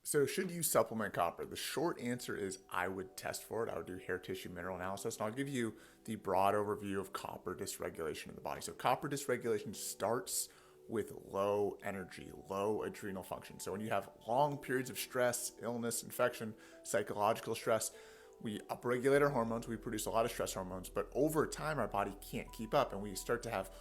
So, should you supplement copper? The short answer is I would test for it. I would do hair tissue mineral analysis, and I'll give you the broad overview of copper dysregulation in the body. So, copper dysregulation starts with low energy, low adrenal function. So, when you have long periods of stress, illness, infection, psychological stress, we upregulate our hormones, we produce a lot of stress hormones, but over time our body can't keep up and we start to have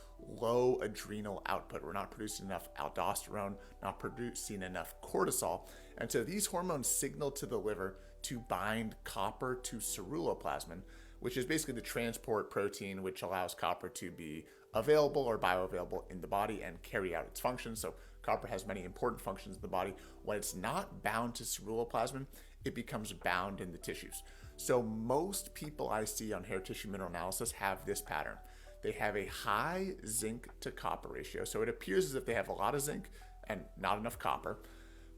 low adrenal output. We're not producing enough aldosterone, not producing enough cortisol. And so these hormones signal to the liver to bind copper to ceruloplasmin, which is basically the transport protein which allows copper to be available or bioavailable in the body and carry out its functions. So copper has many important functions in the body. When it's not bound to ceruloplasmin, it becomes bound in the tissues. So most people I see on hair tissue mineral analysis have this pattern. They have a high zinc to copper ratio. So it appears as if they have a lot of zinc and not enough copper.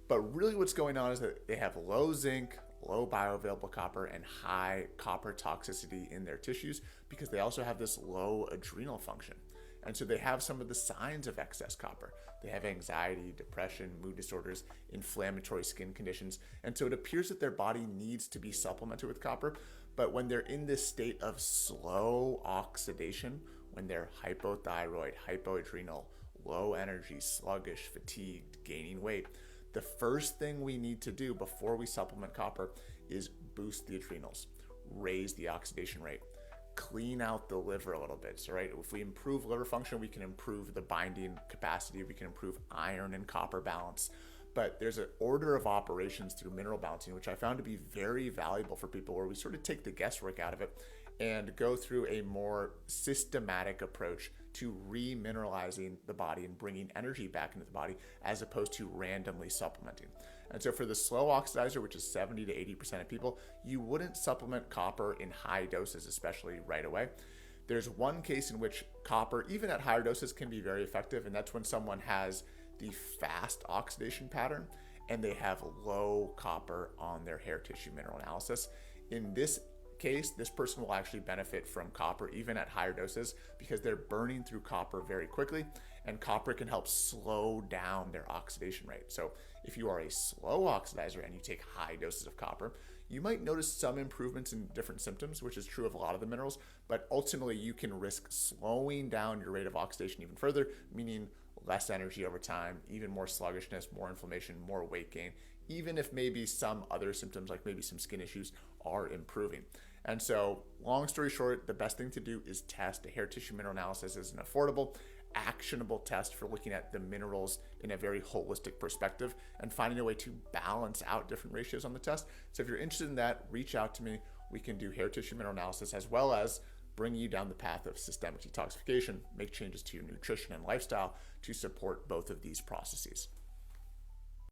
But really what's going on is that they have low zinc, low bioavailable copper, and high copper toxicity in their tissues because they also have this low adrenal function. And so they have some of the signs of excess copper. They have anxiety, depression, mood disorders, inflammatory skin conditions. And so it appears that their body needs to be supplemented with copper. But when they're in this state of slow oxidation, when they're hypothyroid, hypoadrenal, low energy, sluggish, fatigued, gaining weight, the first thing we need to do before we supplement copper is boost the adrenals, raise the oxidation rate, clean out the liver a little bit. So, right, if we improve liver function, we can improve the binding capacity, we can improve iron and copper balance. But there's an order of operations through mineral balancing, which I found to be very valuable for people, where we sort of take the guesswork out of it and go through a more systematic approach to remineralizing the body and bringing energy back into the body as opposed to randomly supplementing. And so for the slow oxidizer, which is 70 to 80% of people, you wouldn't supplement copper in high doses, especially right away. There's one case in which copper, even at higher doses, can be very effective, and that's when someone has the fast oxidation pattern and they have low copper on their hair tissue mineral analysis. In this case, this person will actually benefit from copper even at higher doses because they're burning through copper very quickly, and copper can help slow down their oxidation rate. So if you are a slow oxidizer and you take high doses of copper, you might notice some improvements in different symptoms, which is true of a lot of the minerals, but ultimately you can risk slowing down your rate of oxidation even further, meaning less energy over time, even more sluggishness, more inflammation, more weight gain, even if maybe some other symptoms like maybe some skin issues are improving. And so, long story short, the best thing to do is test. A hair tissue mineral analysis is an affordable, actionable test for looking at the minerals in a very holistic perspective and finding a way to balance out different ratios on the test. So if you're interested in that, reach out to me. We can do hair tissue mineral analysis as well as bring you down the path of systemic detoxification, make changes to your nutrition and lifestyle to support both of these processes.